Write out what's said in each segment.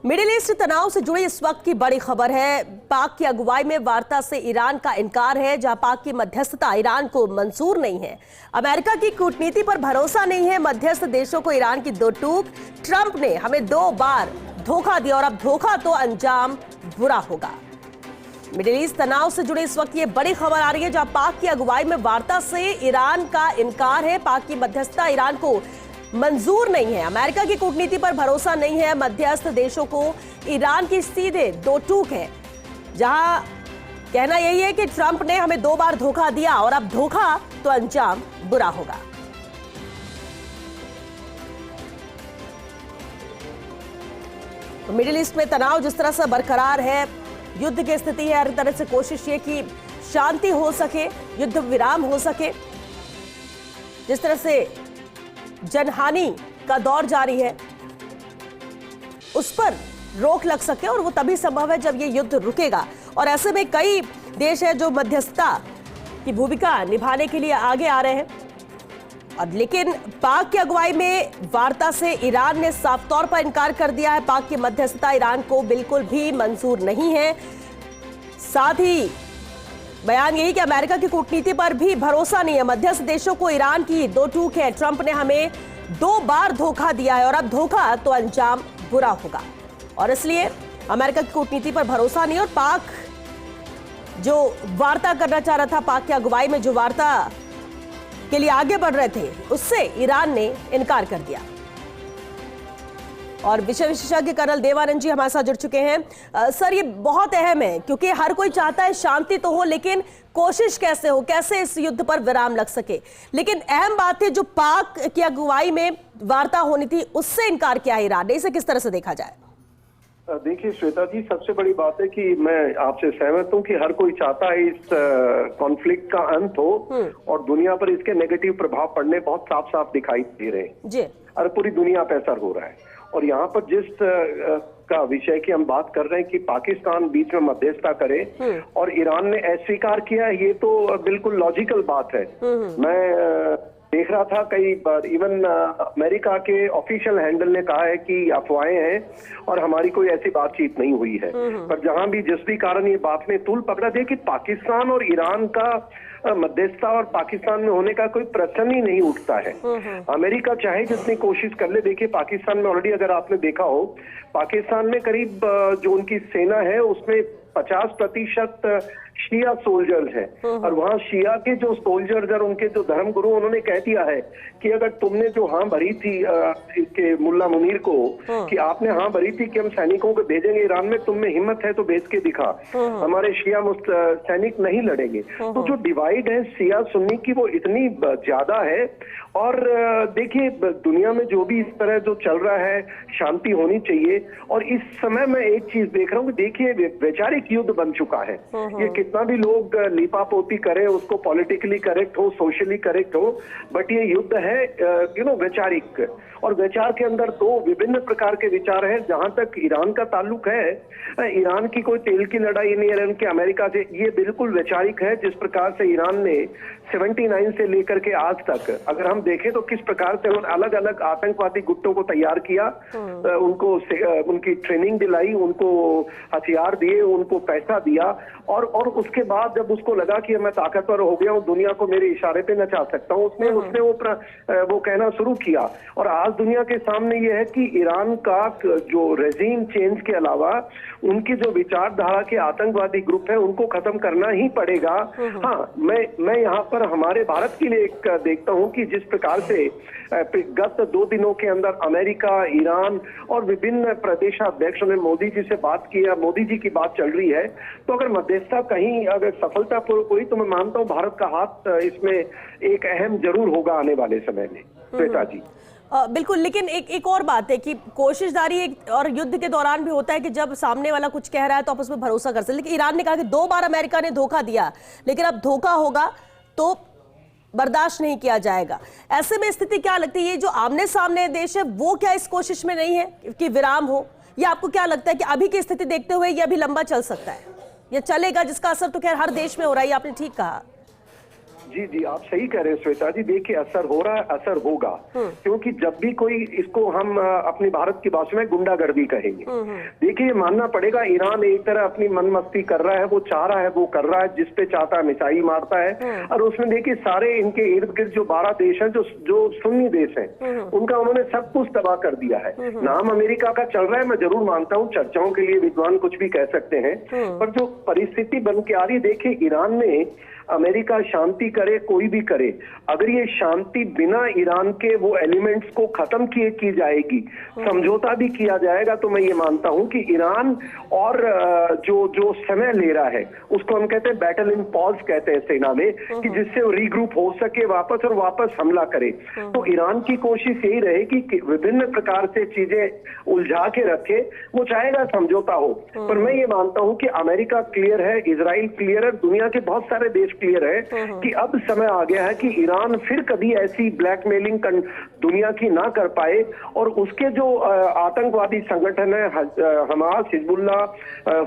Middle east तनाव से जुड़ी इस वक्त की बड़ी खबर है। पाक की अगुवाई में वार्ता से ईरान का इनकार है, जहां पाक की मध्यस्थता ईरान को मंजूर नहीं है। अमेरिका की कूटनीति पर भरोसा नहीं है, मध्यस्थ देशों को ईरान की दो टूक। ट्रंप ने हमें 2 बार धोखा दिया और अब धोखा तो अंजाम बुरा होगा। मिडिल ईस्ट तनाव से जुड़ी इस वक्त ये बड़ी खबर आ रही है, जहां पाक की अगुवाई में वार्ता से ईरान का इनकार है। पाक की मध्यस्थता ईरान को मंजूर नहीं है, अमेरिका की कूटनीति पर भरोसा नहीं है, मध्यस्थ देशों को ईरान की सीधे दो टूक है। जहां कहना यही है कि ट्रंप ने हमें 2 बार धोखा दिया और अब धोखा तो अंजाम बुरा होगा। मिडिल ईस्ट में तनाव जिस तरह से बरकरार है, युद्ध की स्थिति है, हर तरह से कोशिश ये कि शांति हो सके, युद्ध विराम हो सके। जिस तरह से जनहानि का दौर जारी है, उस पर रोक लग सके, और वो तभी संभव है जब ये युद्ध रुकेगा। और ऐसे में कई देश हैं जो मध्यस्थता की भूमिका निभाने के लिए आगे आ रहे हैं। और लेकिन पाक की अगुवाई में वार्ता से ईरान ने साफ तौर पर इनकार कर दिया है। पाक की मध्यस्थता ईरान को बिल्कुल भी मंजूर नहीं है। साथ ही बयान यही कि अमेरिका की कूटनीति पर भी भरोसा नहीं है, मध्यस्थ देशों को ईरान की दो टूक है। ट्रंप ने हमें 2 बार धोखा दिया है और अब धोखा तो अंजाम बुरा होगा, और इसलिए अमेरिका की कूटनीति पर भरोसा नहीं। और पाक जो वार्ता करना चाह रहा था, पाक की अगुवाई में जो वार्ता के लिए आगे बढ़ रहे थे, उससे ईरान ने इनकार कर दिया। और विषय विशेषज्ञ कर्नल देवानंद जी हमारे साथ जुड़ चुके हैं। सर, ये बहुत अहम है क्योंकि हर कोई चाहता है शांति तो हो, लेकिन कोशिश कैसे हो, कैसे इस युद्ध पर विराम लग सके। लेकिन अहम बात है, जो पाक की अगुवाई में वार्ता होनी थी, उससे इनकार किया है ईरान ने। इसे किस तरह से देखा जाए? देखिए श्वेता जी, सबसे बड़ी बात है कि मैं आपसे सहमत हूं कि हर कोई चाहता है इस कॉन्फ्लिक्ट का अंत हो, और दुनिया पर इसके नेगेटिव प्रभाव पड़ने बहुत साफ साफ दिखाई दे रहे हैं जी। और पूरी दुनिया पे असर हो रहा है। और यहाँ पर जिस का विषय की हम बात कर रहे हैं कि पाकिस्तान बीच में मध्यस्थता करे और ईरान ने अस्वीकार किया, ये तो बिल्कुल लॉजिकल बात है। मैं देख रहा था कई बार, इवन अमेरिका के ऑफिशियल हैंडल ने कहा है कि अफवाहें हैं और हमारी कोई ऐसी बातचीत नहीं हुई है। पर जहां भी जिस भी कारण ये बात ने तूल पकड़ा दे कि पाकिस्तान और ईरान का मध्यस्थता और पाकिस्तान में होने का कोई प्रश्न ही नहीं उठता है। अमेरिका चाहे जितनी कोशिश कर ले, देखिए पाकिस्तान में ऑलरेडी अगर आपने देखा हो, पाकिस्तान में करीब जो उनकी सेना है उसमें 50% शिया सोल्जर्स हैं। और वहाँ शिया के जो सोल्जर्स और उनके जो धर्मगुरु, उन्होंने कह दिया है कि अगर तुमने जो हाँ भरी थी इसके मुल्ला मुनीर को कि आपने हाँ भरी थी कि हम सैनिकों को भेजेंगे ईरान में, तुम में हिम्मत है तो भेज के दिखा, हमारे शिया सैनिक नहीं लड़ेंगे। तो जो डिवाइड है शिया सुन्नी की, वो इतनी ज्यादा है। और देखिए दुनिया में जो भी इस तरह जो चल रहा है, शांति होनी चाहिए। और इस समय मैं एक चीज देख रहा हूँ कि देखिए वैचारिक युद्ध बन चुका है। ये कितना भी लोग लीपापोती करें, उसको पॉलिटिकली करेक्ट हो, सोशली करेक्ट हो, बट ये युद्ध है वैचारिक। और विचार के अंदर 2 विभिन्न प्रकार के विचार हैं। जहां तक ईरान का ताल्लुक है, ईरान की कोई तेल की लड़ाई नहीं है ईरान के अमेरिका से, ये बिल्कुल वैचारिक है। जिस प्रकार से ईरान ने 79 से लेकर के आज तक अगर हम देखें तो किस प्रकार से अलग अलग आतंकवादी गुटों को तैयार किया, उनको उनकी ट्रेनिंग दिलाई, उनको हथियार दिए, उनको पैसा दिया, और उसके बाद जब उसको लगा कि मैं ताकतवर हो गया हूँ, दुनिया को मेरे इशारे पे नचा सकता हूँ, उसने वो कहना शुरू किया। और आज दुनिया के सामने ये है कि ईरान का जो रेजीम चेंज के अलावा उनकी जो विचारधारा के आतंकवादी ग्रुप है, उनको खत्म करना ही पड़ेगा। हाँ, मैं यहाँ पर हमारे भारत के लिए एक देखता हूँ कि जिस प्रकार से गत 2 दिनों के अंदर अमेरिका, ईरान और विभिन्न प्रदेशाध्यक्षों ने मोदी जी से बात की, मोदी जी की बात चल रही है, तो अगर मध्यस्थता कहीं अगर सफलतापूर्वक हुई तो मैं मानता हूँ भारत का हाथ इसमें एक अहम जरूर होगा आने वाले समय में। श्वेता जी बिल्कुल, लेकिन एक और बात है कि कोशिशदारी और युद्ध के दौरान भी होता है कि जब सामने वाला कुछ कह रहा है तो आप उस पर भरोसा कर सकते। लेकिन ईरान ने कहा कि 2 बार अमेरिका ने धोखा दिया, लेकिन अब धोखा होगा तो बर्दाश्त नहीं किया जाएगा। ऐसे में स्थिति क्या लगती है, ये जो आमने सामने देश है वो क्या इस कोशिश में नहीं है कि विराम हो, या आपको क्या लगता है कि अभी की स्थिति देखते हुए ये अभी लंबा चल सकता है, ये चलेगा, जिसका असर तो खैर हर देश में हो रहा है, आपने ठीक कहा? जी जी, आप सही कह रहे हैं श्वेता जी। देखिए, असर हो रहा है, असर होगा, क्योंकि जब भी कोई, इसको हम अपनी भारत की भाषा में गुंडागर्दी कहेंगे। देखिए, मानना पड़ेगा, ईरान एक तरह अपनी मन मस्ती कर रहा है, वो चाह रहा है, वो कर रहा है, जिस पे चाहता है मिसाइल मारता है। और उसमें देखिए, सारे इनके इर्द गिर्द जो 12 देश हैं, जो सुन्नी देश हैं, उनका उन्होंने सब कुछ तबाह कर दिया है। नाम अमेरिका का चल रहा है, मैं जरूर मानता हूँ, चर्चाओं के लिए विद्वान कुछ भी कह सकते हैं, पर जो परिस्थिति बन के आ रही है, देखिए, ईरान में अमेरिका शांति करे, कोई भी करे, अगर ये शांति बिना ईरान के वो एलिमेंट्स को खत्म किए की जाएगी, समझौता भी किया जाएगा, तो मैं ये मानता हूं कि ईरान और जो समय ले रहा है, उसको हम कहते हैं बैटल इन पॉज कहते हैं सेना में, कि जिससे वो रीग्रुप हो सके वापस और वापस हमला करे। तो ईरान की कोशिश यही रहेगी कि विभिन्न प्रकार से चीजें उलझा के रखे, वो चाहेगा समझौता हो। पर मैं ये मानता हूं कि अमेरिका क्लियर है, इजराइल क्लियर है, दुनिया के बहुत सारे देश क्लियर है कि अब समय आ गया है कि ईरान फिर कभी ऐसी ब्लैकमेलिंग दुनिया की ना कर पाए, और उसके जो आतंकवादी संगठन है, हमास, हिजबुल्ला,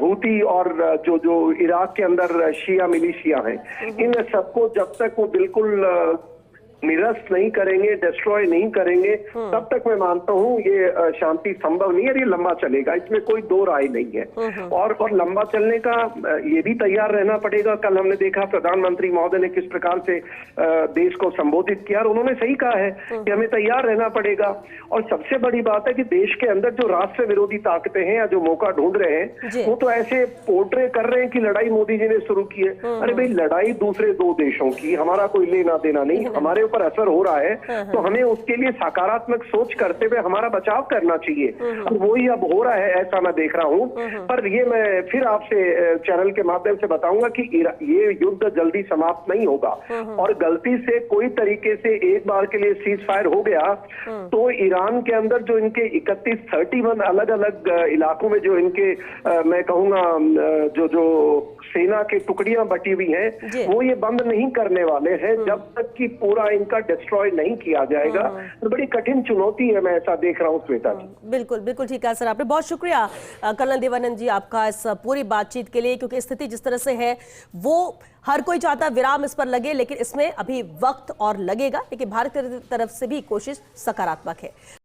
हूती, और जो इराक के अंदर शिया मिलिशिया हैं, इन सबको जब तक वो बिल्कुल निरस्त नहीं करेंगे, डिस्ट्रॉय नहीं करेंगे, तब तक मैं मानता हूं ये शांति संभव नहीं है। ये लंबा चलेगा, इसमें कोई दो राय नहीं है। और लंबा चलने का ये भी तैयार रहना पड़ेगा। कल हमने देखा प्रधानमंत्री महोदय ने किस प्रकार से देश को संबोधित किया, और उन्होंने सही कहा है कि हमें तैयार रहना पड़ेगा। और सबसे बड़ी बात है कि देश के अंदर जो राष्ट्र विरोधी ताकतें हैं या जो मौका ढूंढ रहे हैं, वो तो ऐसे पोर्ट्रे कर रहे हैं कि लड़ाई मोदी जी ने शुरू की है। अरे भाई, लड़ाई दूसरे दो देशों की, हमारा कोई लेना देना नहीं, हमारे पर असर हो रहा है, तो हमें उसके लिए सकारात्मक सोच करते हुए हमारा बचाव करना चाहिए। और वही अब हो रहा है, ऐसा मैं देख रहा हूं। पर ये मैं फिर आपसे चैनल के माध्यम से बताऊंगा कि ये युद्ध जल्दी समाप्त नहीं होगा, और गलती से कोई तरीके से एक बार के लिए सीज फायर हो गया, तो ईरान के अंदर जो इनके 31 अलग अलग इलाकों में जो इनके मैं कहूंगा जो सेना की टुकड़ियां बटी हुई हैं, वो ये बंद नहीं करने वाले हैं जब तक कि पूरा इनका डिस्ट्रॉय नहीं किया जाएगा। तो बड़ी कठिन चुनौती है, मैं ऐसा देख रहा हूँ श्वेता जी। बिल्कुल बिल्कुल ठीक है सर, आपने बहुत शुक्रिया कर्नल देवानंद जी आपका इस पूरी बातचीत के लिए, क्योंकि स्थिति जिस तरह से है वो हर कोई चाहता विराम इस पर लगे, लेकिन इसमें अभी वक्त और लगेगा, लेकिन भारत की तरफ से भी कोशिश सकारात्मक है।